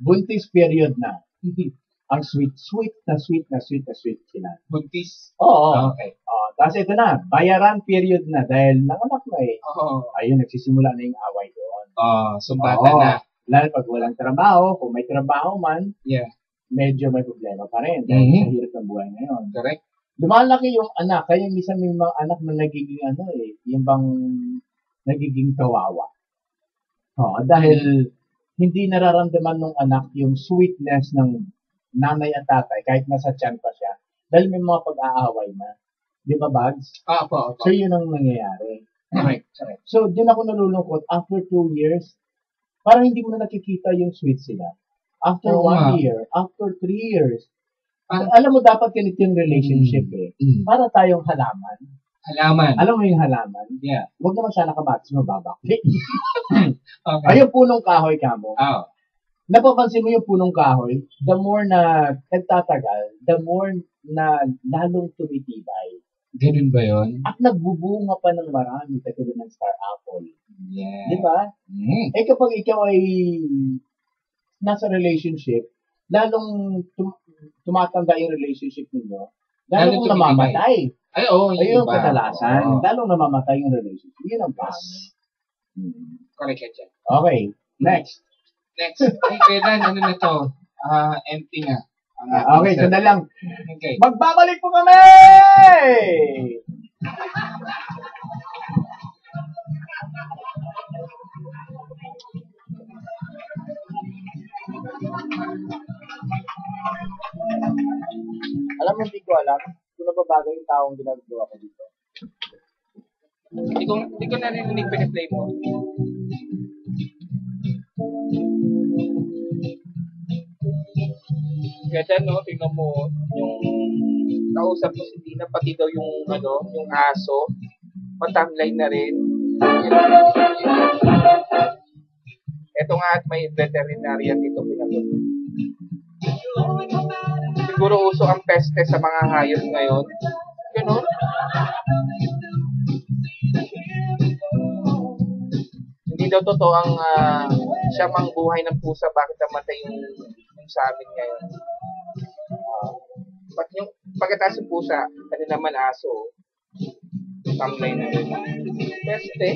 buntis period na. Ang sweet, sweet na sweet na sweet na sweet sila. Buntis? Oo. Okay. Tapos ito na, bayaran period na dahil nanganak na eh. Oo. Ayun, nagsisimula na yung away doon. Sumbatan na. Lalo pag walang trabaho, kung may trabaho man, Yeah. medyo may problema pa rin dahil sa hirap ng buhay ngayon. Correct. Lumalaki yung anak, kaya minsan may mga anak na nagiging yung bang nagiging kawawa. Dahil hindi nararamdaman ng anak yung sweetness ng nanay at tatay kahit nasa tiyan pa siya. Dahil may mga pag-aaway na. Di ba, Bags? Opo. So, yun ang nangyayari. Correct. So, dun ako nalulungkot. After 2 years, parang hindi mo na nakikita yung sweet sila. After 1 year, after 3 years, alam mo, dapat ganito yung relationship Para tayong halaman. Halaman. Alam mo yung halaman? Yeah. Huwag naman sana kamatis mababa. Okay. Ay, yung punong kahoy kamo. Napapansin mo yung punong kahoy, the more na nagtatagal, the more na lalong tumitibay. Ganun ba yun? At nagbubunga pa ng marami katulad ng star apple. Yeah. Di ba? Kapag ikaw ay nasa relationship, lalong tumatanda yung relationship ninyo, lalong namamatay. Ay, oo. Ayun yung kadalasan. Lalong namamatay yung relationship. Yun ang pangit. Correct yan. Okay. Next. Ay, kailan, ano na to? Empty na. Okay, sandali lang. Okay. Magbabalik po kami! Alam mo, hindi ko alam kung nababago yung taong ginagawa ko dito. Hindi ko narinig piniplay mo. Ganda, no? Tingnan mo, yung kausap mo si Tina, pati daw yung, yung aso, patamlay na rin. Ito nga at may veterinarian dito pinatod. Siguro uso ang peste sa mga hayop ngayon. Ganun. Hindi daw totoo ang siya mang buhay ng pusa, bakit namatay yung sa amin ngayon. Pagkatapos ng pusa, ano naman aso, tamlay na rin. Peste.